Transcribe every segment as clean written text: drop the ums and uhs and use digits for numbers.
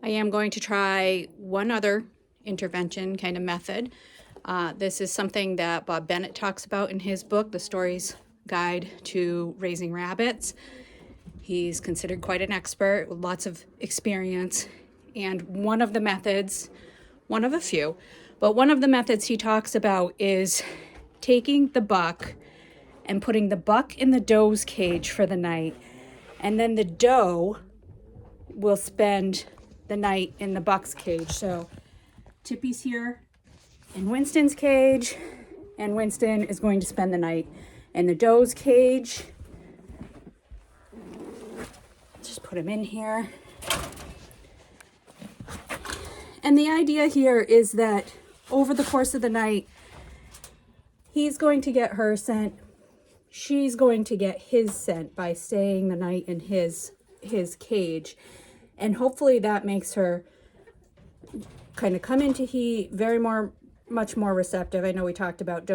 I am going to try one other intervention kind of method. This is something that Bob Bennett talks about in his book, The Story's Guide to Raising Rabbits. He's considered quite an expert with lots of experience. And one of the methods, one of a few, but one of the methods he talks about is taking the buck and putting the buck in the doe's cage for the night. And then the doe will spend the night in the buck's cage. So Tippy's here in Winston's cage, and Winston is going to spend the night in the doe's cage. Just put him in here. And the idea here is that over the course of the night, he's going to get her scent. She's going to get his scent by staying the night in his cage. And hopefully that makes her kind of come into heat, much more receptive. I know we talked about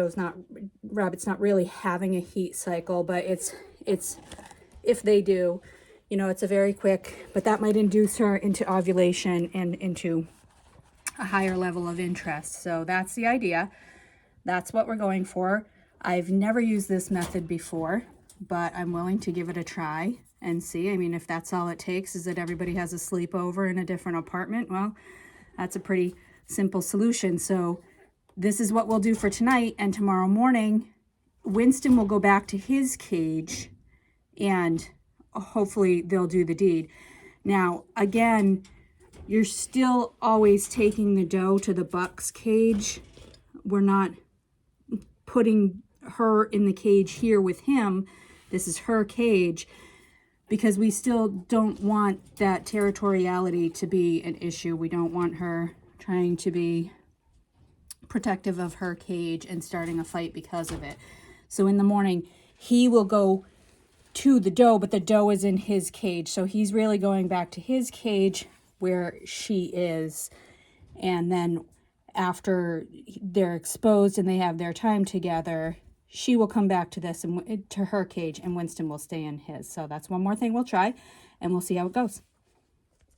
rabbits not really having a heat cycle, but it's if they do, you know, it's a very quick, but that might induce her into ovulation and into a higher level of interest. So that's the idea. That's what we're going for. I've never used this method before, but I'm willing to give it a try and see. I mean, if that's all it takes is that everybody has a sleepover in a different apartment, well, that's a pretty simple solution. So this is what we'll do for tonight, and tomorrow morning, Winston will go back to his cage, and hopefully they'll do the deed. Now, again, you're still always taking the doe to the buck's cage. We're not putting her in the cage here with him. This is her cage, because we still don't want that territoriality to be an issue. We don't want her trying to be protective of her cage and starting a fight because of it. So in the morning, he will go to the doe, but the doe is in his cage. So he's really going back to his cage where she is. And then after they're exposed and they have their time together, she will come back to this and to her cage, and Winston will stay in his. So that's one more thing we'll try, and we'll see how it goes.